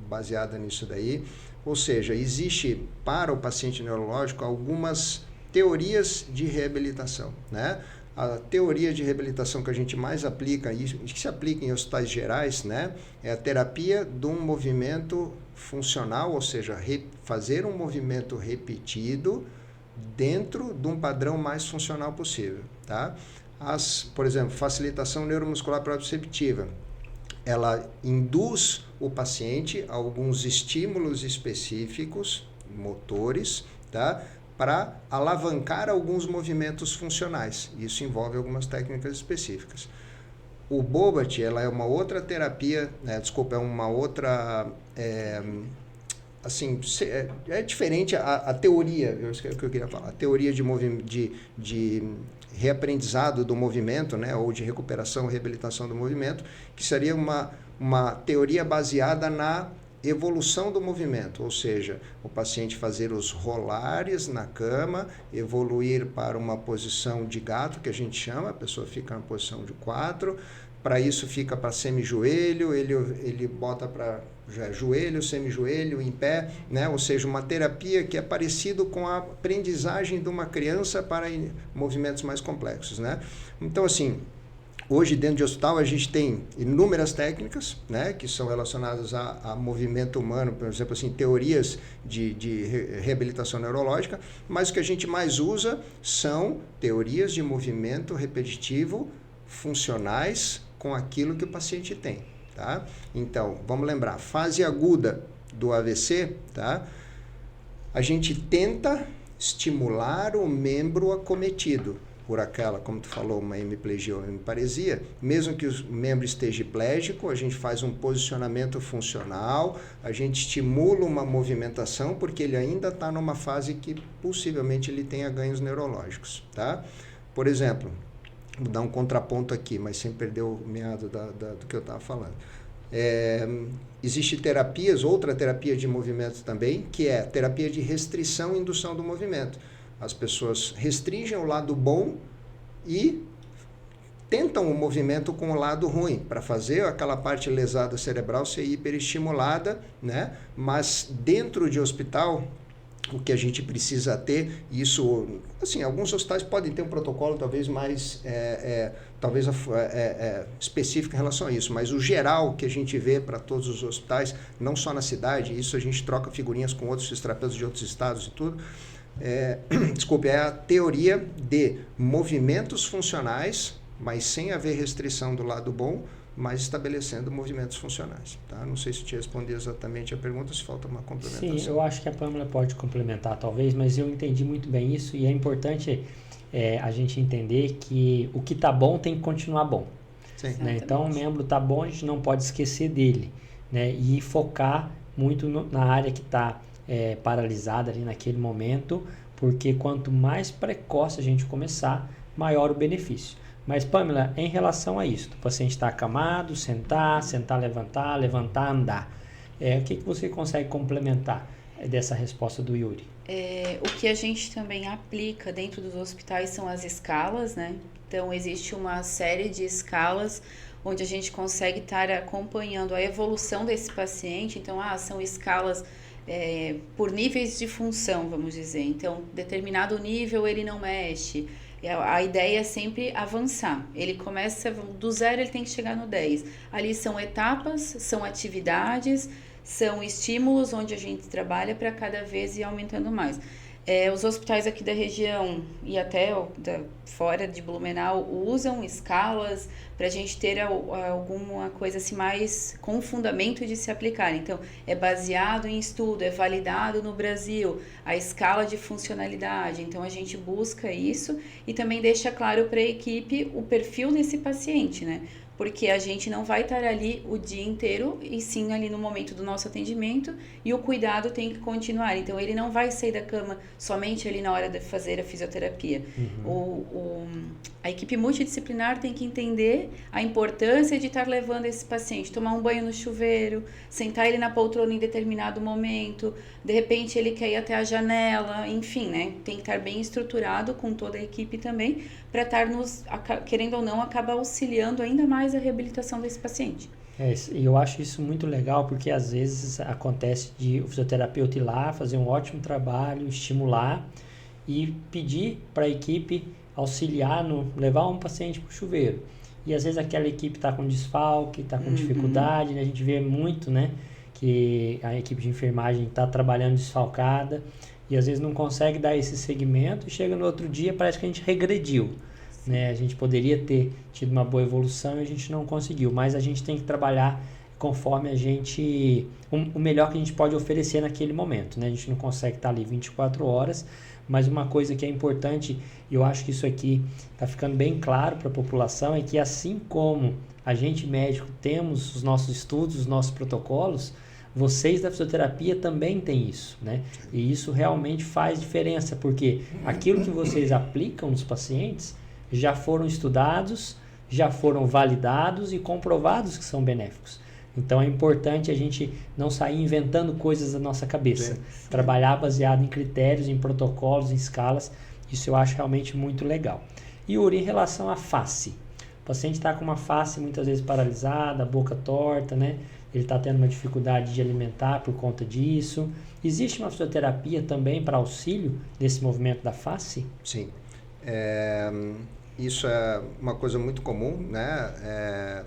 baseada nisso daí. Ou seja, existe para o paciente neurológico algumas teorias de reabilitação, né? A teoria de reabilitação que a gente mais aplica, e que se aplica em hospitais gerais, né, é a terapia de um movimento funcional, ou seja, fazer um movimento repetido dentro de um padrão mais funcional possível, tá? Por exemplo, facilitação neuromuscular proprioceptiva, ela induz o paciente a alguns estímulos específicos, motores, tá? Para alavancar alguns movimentos funcionais. Isso envolve algumas técnicas específicas. O Bobat, ela é uma outra terapia, é uma outra... assim, é diferente a teoria, isso que eu queria falar, a teoria de reaprendizado do movimento, né, ou de recuperação e reabilitação do movimento, que seria uma teoria baseada na evolução do movimento, ou seja, o paciente fazer os rolares na cama, evoluir para uma posição de gato, que a gente chama, a pessoa fica na posição de 4, para isso fica para semi-joelho, ele bota para joelho, semi-joelho, em pé, né? Ou seja, uma terapia que é parecido com a aprendizagem de uma criança para movimentos mais complexos, né? Então, assim, hoje dentro de hospital a gente tem inúmeras técnicas, né, que são relacionadas a movimento humano, por exemplo, assim, teorias de reabilitação neurológica, mas o que a gente mais usa são teorias de movimento repetitivo funcionais com aquilo que o paciente tem, tá? Então, vamos lembrar, fase aguda do AVC, tá? A gente tenta estimular o membro acometido por aquela, como tu falou, uma hemiplegia ou hemiparesia, mesmo que o membro esteja hiplégico, a gente faz um posicionamento funcional, a gente estimula uma movimentação, porque ele ainda está numa fase que possivelmente ele tenha ganhos neurológicos, tá? Por exemplo, vou dar um contraponto aqui, mas sem perder o meado do que eu estava falando. Existe terapias, outra terapia de movimento também, que é terapia de restrição e indução do movimento. As pessoas restringem o lado bom e tentam o movimento com o lado ruim, para fazer aquela parte lesada cerebral ser hiperestimulada, né? Mas dentro de hospital, o que a gente precisa ter, isso, assim, alguns hospitais podem ter um protocolo talvez mais específico em relação a isso, mas o geral que a gente vê para todos os hospitais, não só na cidade, isso a gente troca figurinhas com outros fisioterapeutas de outros estados e tudo, é a teoria de movimentos funcionais, mas sem haver restrição do lado bom, mas estabelecendo movimentos funcionais, tá? Não sei se te respondi exatamente a pergunta, se falta uma complementação. Sim, eu acho que a Pâmela pode complementar talvez, mas eu entendi muito bem isso e é importante a gente entender que o que está bom tem que continuar bom. Sim. Né? Então, o membro está bom, a gente não pode esquecer dele, né? E focar muito na área que está paralisada ali naquele momento, porque quanto mais precoce a gente começar, maior o benefício. Mas, Pâmela, em relação a isso, o paciente está acamado, sentar, levantar, andar. O que você consegue complementar dessa resposta do Yuri? O que a gente também aplica dentro dos hospitais são as escalas, né? Então, existe uma série de escalas onde a gente consegue estar acompanhando a evolução desse paciente. Então, são escalas por níveis de função, vamos dizer. Então, determinado nível ele não mexe. A ideia é sempre avançar. Ele começa do 0, ele tem que chegar no 10. Ali são etapas, são atividades, são estímulos onde a gente trabalha para cada vez ir aumentando mais. Os hospitais aqui da região e até fora de Blumenau usam escalas para a gente ter alguma coisa assim mais com fundamento de se aplicar. Então, é baseado em estudo, é validado no Brasil, a escala de funcionalidade. Então, a gente busca isso e também deixa claro para a equipe o perfil desse paciente, né? Porque a gente não vai estar ali o dia inteiro, e sim ali no momento do nosso atendimento, e o cuidado tem que continuar. Então, ele não vai sair da cama somente ali na hora de fazer a fisioterapia. A equipe multidisciplinar tem que entender a importância de estar levando esse paciente, tomar um banho no chuveiro, sentar ele na poltrona em determinado momento, de repente ele quer ir até a janela, enfim, né? Tem que estar bem estruturado com toda a equipe também, para estar querendo ou não, acaba auxiliando ainda mais a reabilitação desse paciente. E eu acho isso muito legal, porque às vezes acontece de o fisioterapeuta ir lá, fazer um ótimo trabalho, estimular e pedir para a equipe auxiliar levar um paciente para o chuveiro. E às vezes aquela equipe está com desfalque, está com dificuldade, né? A gente vê muito, né, que a equipe de enfermagem está trabalhando desfalcada e às vezes não consegue dar esse segmento e chega no outro dia parece que a gente regrediu. Né? A gente poderia ter tido uma boa evolução e a gente não conseguiu, mas a gente tem que trabalhar conforme o melhor que a gente pode oferecer naquele momento, né? A gente não consegue estar ali 24 horas, mas uma coisa que é importante, e eu acho que isso aqui está ficando bem claro para a população, é que assim como a gente médico temos os nossos estudos, os nossos protocolos, vocês da fisioterapia também têm isso, né? E isso realmente faz diferença, porque aquilo que vocês aplicam nos pacientes já foram estudados, já foram validados e comprovados que são benéficos. Então é importante a gente não sair inventando coisas da nossa cabeça. Sim. Trabalhar baseado em critérios, em protocolos, em escalas. Isso eu acho realmente muito legal. E Yuri, em relação à face. O paciente está com uma face muitas vezes paralisada, a boca torta, né? Ele está tendo uma dificuldade de alimentar por conta disso. Existe uma fisioterapia também para auxílio desse movimento da face? Sim. Isso é uma coisa muito comum, né?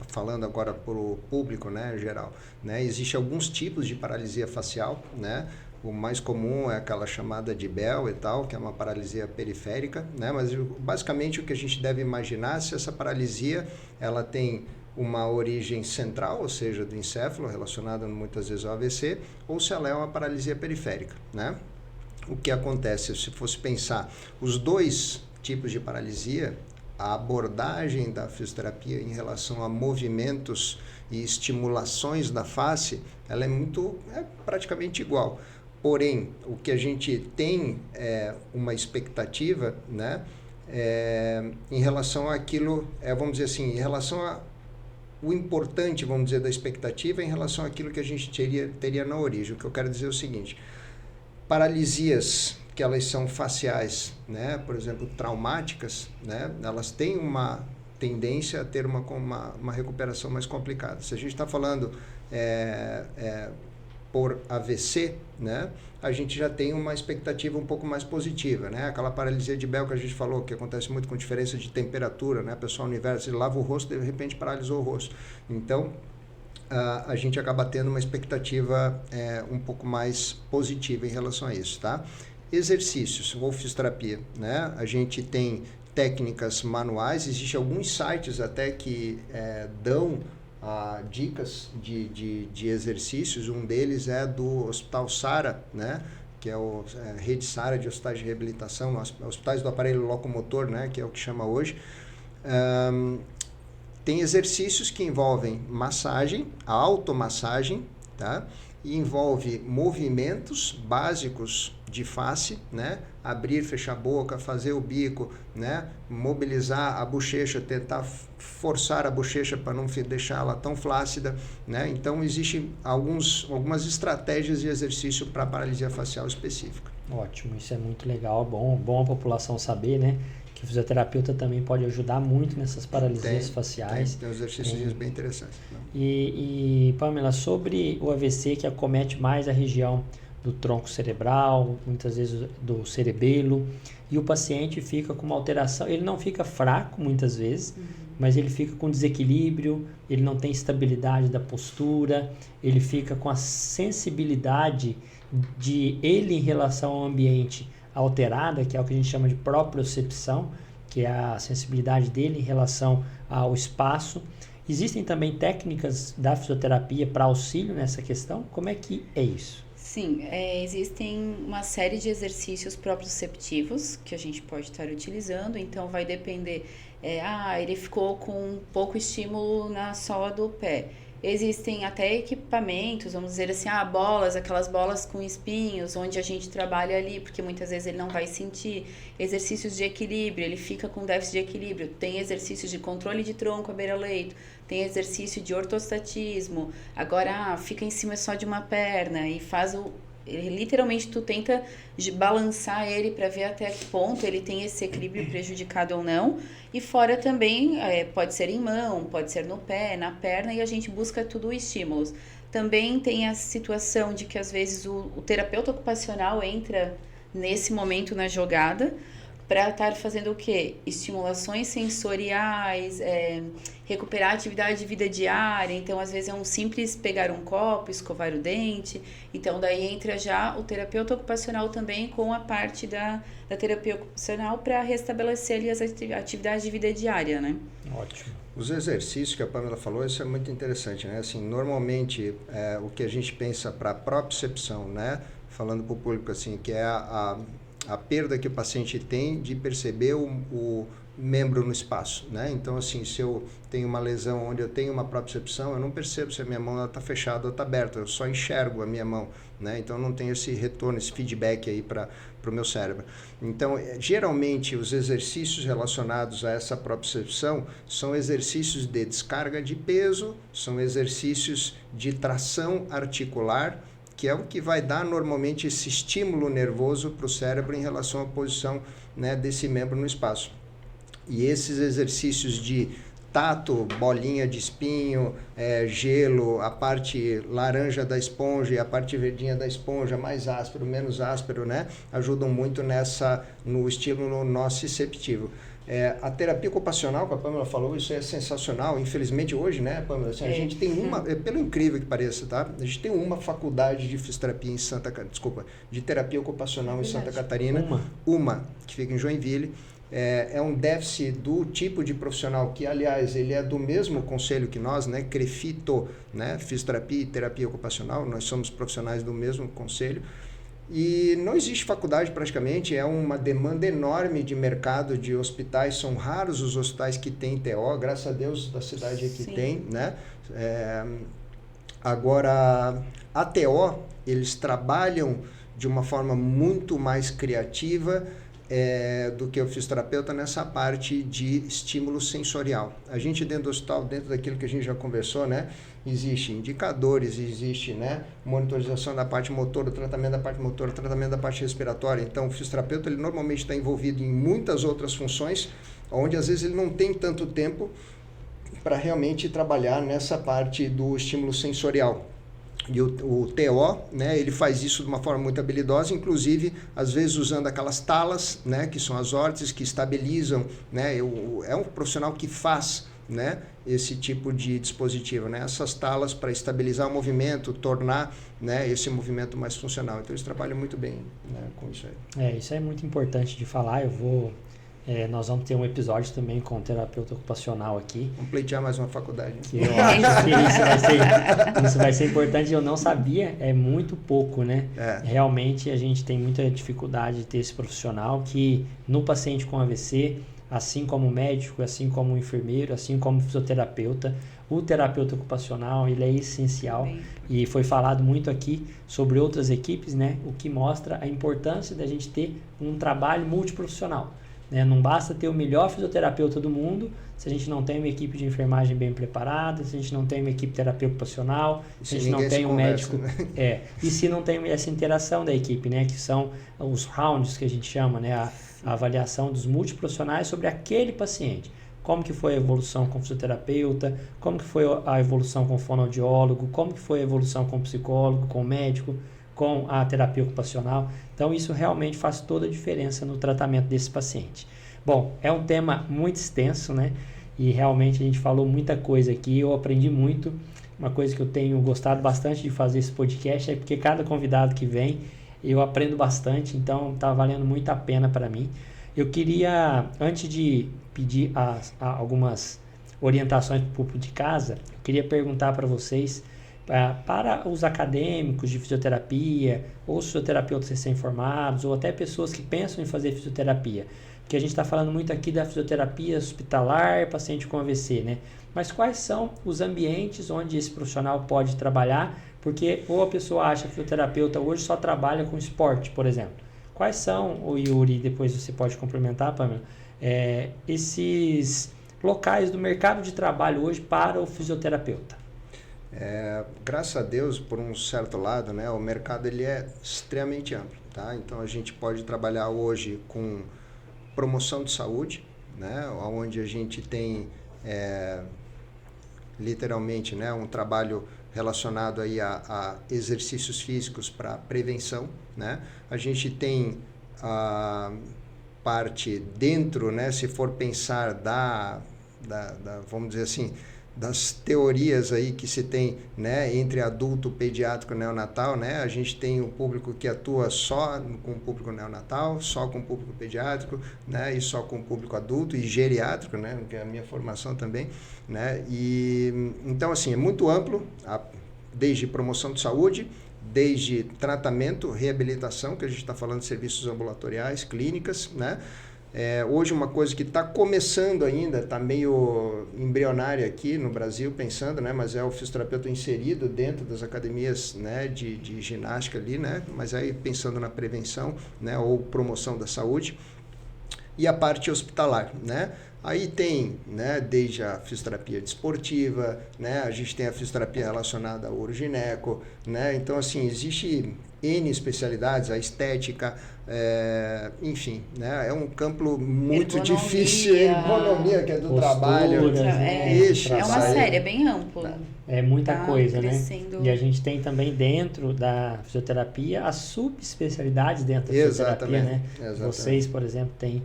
Falando agora para o público, né, em geral, né? Existem alguns tipos de paralisia facial, né? O mais comum é aquela chamada de Bell e tal, que é uma paralisia periférica, né? Mas basicamente o que a gente deve imaginar é se essa paralisia ela tem uma origem central, ou seja, do encéfalo, relacionada muitas vezes ao AVC, ou se ela é uma paralisia periférica, né? O que acontece, se fosse pensar os dois tipos de paralisia, a abordagem da fisioterapia em relação a movimentos e estimulações da face, ela é praticamente igual. Porém, o que a gente tem é uma expectativa, né, em relação àquilo, vamos dizer assim, em relação a o importante, vamos dizer, da expectativa em relação àquilo que a gente teria na origem. O que eu quero dizer é o seguinte: paralisias que elas são faciais, né, por exemplo, traumáticas, né, elas têm uma tendência a ter uma recuperação mais complicada. Se a gente está falando por AVC, né, a gente já tem uma expectativa um pouco mais positiva, né? Aquela paralisia de Bell que a gente falou, que acontece muito com diferença de temperatura, né? A pessoa universo, ele lava o rosto, de repente paralisou o rosto. Então, a gente acaba tendo uma expectativa um pouco mais positiva em relação a isso, tá? Exercícios, ou fisioterapia, né? A gente tem técnicas manuais, existem alguns sites até que dão dicas de exercícios. Um deles é do Hospital Sara, né? Que é a Rede Sara de Hospitais de Reabilitação, hospitais do aparelho locomotor, né? Que é o que chama hoje. Tem exercícios que envolvem massagem, automassagem, tá? E envolve movimentos básicos de face, né? Abrir, fechar a boca, fazer o bico, né? Mobilizar a bochecha, tentar forçar a bochecha para não deixá-la tão flácida, né? Então, existem algumas estratégias de exercício para paralisia facial específica. Ótimo, isso é muito legal, bom a população saber, né? Que o fisioterapeuta também pode ajudar muito nessas paralisias faciais. Tem exercícios bem interessantes. Né? E, Pamela, sobre o AVC que acomete mais a região do tronco cerebral, muitas vezes do cerebelo, e o paciente fica com uma alteração, ele não fica fraco muitas vezes, mas ele fica com desequilíbrio, ele não tem estabilidade da postura, ele fica com a sensibilidade de ele em relação ao ambiente alterada, que é o que a gente chama de propriocepção, que é a sensibilidade dele em relação ao espaço. Existem também técnicas da fisioterapia para auxílio nessa questão? Como é que é isso? Sim, existem uma série de exercícios proprioceptivos que a gente pode estar utilizando, então vai depender, ele ficou com pouco estímulo na sola do pé. Existem até equipamentos, vamos dizer assim, bolas, aquelas bolas com espinhos, onde a gente trabalha ali, porque muitas vezes ele não vai sentir. Exercícios de equilíbrio, ele fica com déficit de equilíbrio. Tem exercícios de controle de tronco à beira-leito, tem exercício de ortostatismo. Agora, fica em cima só de uma perna e faz literalmente tu tenta balançar ele para ver até que ponto ele tem esse equilíbrio prejudicado ou não. E fora também, pode ser em mão, pode ser no pé, na perna, e a gente busca tudo estímulos. Também tem a situação de que às vezes o terapeuta ocupacional entra nesse momento na jogada para estar fazendo o quê? Estimulações sensoriais, recuperar a atividade de vida diária. Então, às vezes é um simples pegar um copo, escovar o dente. Então, daí entra já o terapeuta ocupacional também com a parte da terapia ocupacional para restabelecer ali as atividades de vida diária, né? Ótimo. Os exercícios que a Pamela falou, isso é muito interessante, né? Assim, normalmente, o que a gente pensa para a propriocepção, né? Falando para o público, assim, que é a perda que o paciente tem de perceber o membro no espaço, né? Então, assim, se eu tenho uma lesão onde eu tenho uma propriocepção, eu não percebo se a minha mão está fechada ou está aberta, eu só enxergo a minha mão, né? Então, eu não tenho esse retorno, esse feedback aí para o meu cérebro. Então, geralmente, os exercícios relacionados a essa propriocepção são exercícios de descarga de peso, são exercícios de tração articular, que é o que vai dar normalmente esse estímulo nervoso para o cérebro em relação à posição, né, desse membro no espaço. E esses exercícios de tato, bolinha de espinho, gelo, a parte laranja da esponja e a parte verdinha da esponja, mais áspero, menos áspero, né, ajudam muito no estímulo nociceptivo. A terapia ocupacional, que a Pâmela falou, isso é sensacional. Infelizmente hoje, né, Pâmela, assim, a gente tem pelo incrível que pareça, tá? A gente tem uma faculdade de fisioterapia de terapia ocupacional em Santa Catarina, uma que fica em Joinville. É um déficit do tipo de profissional que, aliás, ele é do mesmo conselho que nós, né, CREFITO, né, fisioterapia e terapia ocupacional, nós somos profissionais do mesmo conselho. E não existe faculdade praticamente, é uma demanda enorme de mercado de hospitais, são raros os hospitais que têm TO, graças a Deus da cidade aqui tem, né? Agora, a TO, eles trabalham de uma forma muito mais criativa do que o fisioterapeuta nessa parte de estímulo sensorial. A gente dentro do hospital, dentro daquilo que a gente já conversou, né, existe indicadores, existe, né, monitorização da parte motora, tratamento da parte motora, tratamento da parte respiratória. Então, o fisioterapeuta ele normalmente está envolvido em muitas outras funções, onde às vezes ele não tem tanto tempo para realmente trabalhar nessa parte do estímulo sensorial. E o TO, né, ele faz isso de uma forma muito habilidosa, inclusive, às vezes usando aquelas talas, né, que são as órteses que estabilizam, né, é um profissional que faz, né, esse tipo de dispositivo, né, essas talas para estabilizar o movimento, tornar, né, esse movimento mais funcional. Então, eles trabalham muito bem, né, com isso aí. Isso é muito importante de falar. Nós vamos ter um episódio também com o terapeuta ocupacional aqui. Vamos pleitear mais uma faculdade. Né? Que eu acho que isso vai ser importante. Eu não sabia, é muito pouco, né? Realmente a gente tem muita dificuldade de ter esse profissional que no paciente com AVC, assim como o médico, assim como o enfermeiro, assim como o fisioterapeuta, o terapeuta ocupacional, ele é essencial. E foi falado muito aqui sobre outras equipes, né? O que mostra a importância da gente ter um trabalho multiprofissional. Não basta ter o melhor fisioterapeuta do mundo se a gente não tem uma equipe de enfermagem bem preparada, se a gente não tem uma equipe terapêutica ocupacional, se a gente não tem um médico... Né? E se não tem essa interação da equipe, né? Que são os rounds que a gente chama, né? A avaliação dos multiprofissionais sobre aquele paciente. Como que foi a evolução com o fisioterapeuta, como que foi a evolução com o fonoaudiólogo, como que foi a evolução com o psicólogo, com o médico, com a terapia ocupacional. Então, isso realmente faz toda a diferença no tratamento desse paciente. Bom, é um tema muito extenso, né? E realmente a gente falou muita coisa aqui, eu aprendi muito. Uma coisa que eu tenho gostado bastante de fazer esse podcast é porque cada convidado que vem, eu aprendo bastante, então está valendo muito a pena para mim. Eu queria, antes de pedir algumas orientações para o público de casa, eu queria perguntar para vocês, para os acadêmicos de fisioterapia, ou os fisioterapeutas recém-formados, ou até pessoas que pensam em fazer fisioterapia, porque a gente está falando muito aqui da fisioterapia hospitalar, paciente com AVC, né? Mas quais são os ambientes onde esse profissional pode trabalhar? Porque ou a pessoa acha que o fisioterapeuta hoje só trabalha com esporte, por exemplo. Quais são, o Yuri, depois você pode complementar, Pamela, esses locais do mercado de trabalho hoje para o fisioterapeuta? Graças a Deus, por um certo lado, né, o mercado ele é extremamente amplo, tá? Então a gente pode trabalhar hoje com promoção de saúde, né, onde a gente tem literalmente, né, um trabalho relacionado aí a exercícios físicos para prevenção, né? A gente tem a parte dentro, né, se for pensar vamos dizer assim, das teorias aí que se tem, né, entre adulto, pediátrico e neonatal, né, a gente tem o público que atua só com o público neonatal, só com o público pediátrico, né, e só com o público adulto e geriátrico, né, que é a minha formação também, né, e então assim, é muito amplo, desde promoção de saúde, desde tratamento, reabilitação, que a gente está falando de serviços ambulatoriais, clínicas, né? Hoje uma coisa que está começando ainda, está meio embrionária aqui no Brasil, pensando, né? Mas é o fisioterapeuta inserido dentro das academias, né? de ginástica ali, né? Mas aí pensando na prevenção, né? Ou promoção da saúde. E a parte hospitalar, né? Aí tem, né, desde a fisioterapia desportiva, né, a gente tem a fisioterapia relacionada ao urogineco, né, então assim, existe N especialidades, a estética, enfim, né, é um campo muito difícil, ergonomia, que é do trabalho. É uma série, é bem amplo. É muita coisa, crescendo. né? E a gente tem também dentro da fisioterapia as subespecialidades dentro da fisioterapia, né? Exatamente. Vocês, por exemplo, têm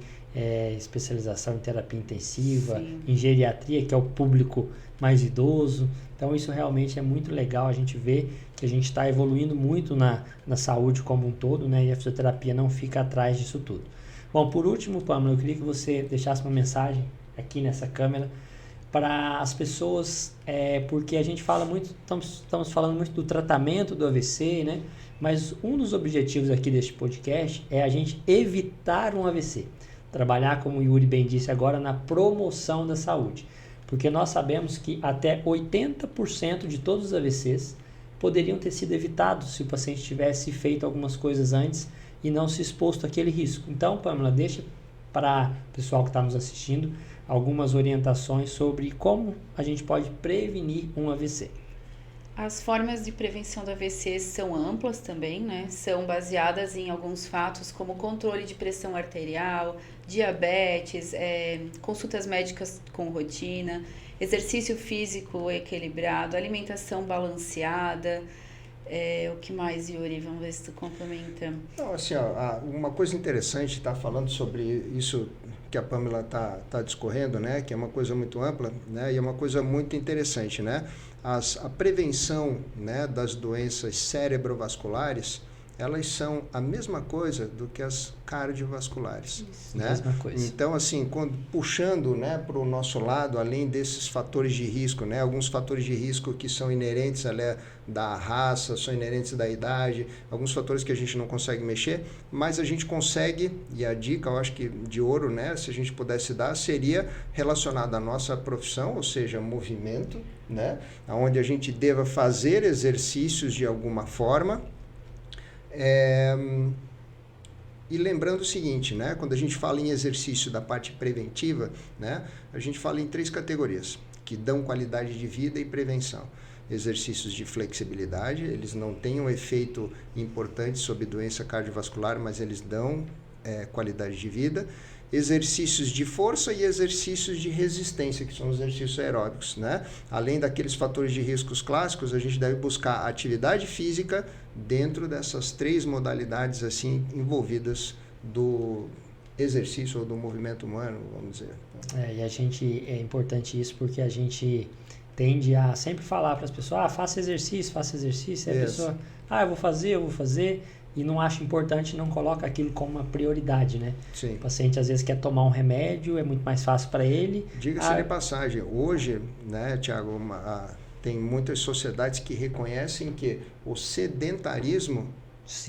especialização em terapia intensiva, Sim. em geriatria, que é o público mais idoso. Então isso realmente é muito legal, a gente vê que a gente está evoluindo muito na saúde como um todo, né? E a fisioterapia não fica atrás disso tudo. Bom, por último, Pamela, eu queria que você deixasse uma mensagem aqui nessa câmera para as pessoas, porque a gente fala muito, estamos falando muito do tratamento do AVC, né? Mas um dos objetivos aqui deste podcast é a gente evitar um AVC. Trabalhar, como o Yuri bem disse agora, na promoção da saúde. Porque nós sabemos que até 80% de todos os AVCs poderiam ter sido evitados se o paciente tivesse feito algumas coisas antes e não se exposto àquele risco. Então, Pamela, deixa para o pessoal que está nos assistindo algumas orientações sobre como a gente pode prevenir um AVC. As formas de prevenção do AVC são amplas também, né? São baseadas em alguns fatos como controle de pressão arterial, diabetes, consultas médicas com rotina, exercício físico equilibrado, alimentação balanceada. O que mais, Yuri? Vamos ver se tu complementa. Não, assim, uma coisa interessante estar falando sobre isso que a Pamela tá discorrendo, né? Que é uma coisa muito ampla, né? E é uma coisa muito interessante, né? A prevenção, né, das doenças cerebrovasculares, elas são a mesma coisa do que as cardiovasculares. Isso, né? Mesma coisa. Então, assim, puxando, né, para o nosso lado, além desses fatores de risco, né, alguns fatores de risco que são inerentes da raça, são inerentes da idade, alguns fatores que a gente não consegue mexer, mas a gente consegue, e a dica, eu acho que de ouro, né, se a gente pudesse dar, seria relacionada à nossa profissão, ou seja, movimento, né, onde a gente deva fazer exercícios de alguma forma. E lembrando o seguinte, né, quando a gente fala em exercício da parte preventiva, né, a gente fala em 3 categorias, que dão qualidade de vida e prevenção. Exercícios de flexibilidade, eles não têm um efeito importante sobre doença cardiovascular, mas eles dão qualidade de vida. Exercícios de força e exercícios de resistência, que são os exercícios aeróbicos, né? Além daqueles fatores de riscos clássicos, a gente deve buscar atividade física dentro dessas 3 modalidades assim envolvidas do exercício ou do movimento humano, vamos dizer. E é importante isso porque a gente tende a sempre falar para as pessoas, faça exercício, e a pessoa, eu vou fazer, e não acha importante, não coloca aquilo como uma prioridade, né? Sim. O paciente às vezes quer tomar um remédio, é muito mais fácil para ele. Diga-se de passagem, hoje, né, Tiago, tem muitas sociedades que reconhecem que o sedentarismo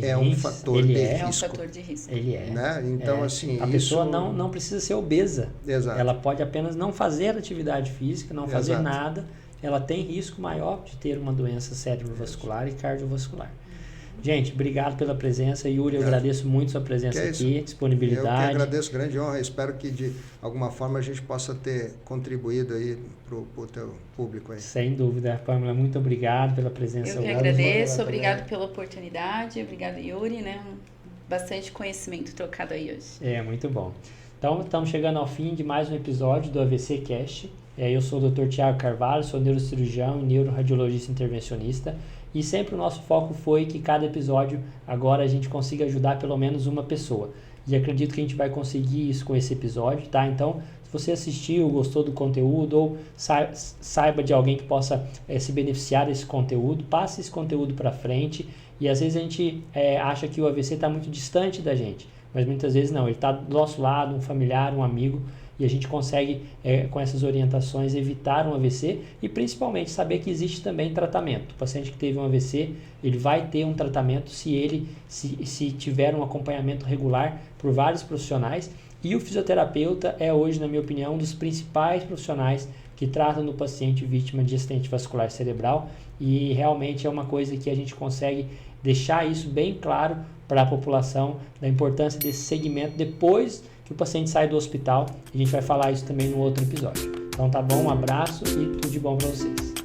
é um fator de risco. É um fator de risco. Ele é. Né? Então, assim, a pessoa não precisa ser obesa. Exato. Ela pode apenas não fazer atividade física, não fazer Exato. nada. Ela tem risco maior de ter uma doença cerebrovascular e cardiovascular. Gente, obrigado pela presença. Yuri, eu agradeço muito sua presença aqui, disponibilidade. Eu que agradeço, grande honra. Espero que de alguma forma a gente possa ter contribuído aí para o teu público aí. Sem dúvida, Pamela, muito obrigado pela presença. Eu que agradeço, obrigado pela oportunidade, obrigado, Yuri, né? Bastante conhecimento trocado aí hoje. Muito bom. Então, estamos chegando ao fim de mais um episódio do AVC Cast. Eu sou o Dr. Tiago Carvalho, sou neurocirurgião e neuroradiologista intervencionista. E sempre o nosso foco foi que cada episódio agora a gente consiga ajudar pelo menos uma pessoa. E acredito que a gente vai conseguir isso com esse episódio, tá? Então, se você assistiu, gostou do conteúdo ou saiba de alguém que possa se beneficiar desse conteúdo, passe esse conteúdo para frente. E às vezes a gente acha que o AVC está muito distante da gente, mas muitas vezes não. Ele está do nosso lado, um familiar, um amigo. e a gente consegue, com essas orientações, evitar um AVC e principalmente saber que existe também tratamento. O paciente que teve um AVC, ele vai ter um tratamento se tiver um acompanhamento regular por vários profissionais, e o fisioterapeuta é hoje, na minha opinião, um dos principais profissionais que tratam do paciente vítima de acidente vascular cerebral, e realmente é uma coisa que a gente consegue deixar isso bem claro para a população, da importância desse segmento depois que o paciente sai do hospital. A gente vai falar isso também no outro episódio. Então tá bom, um abraço e tudo de bom para vocês.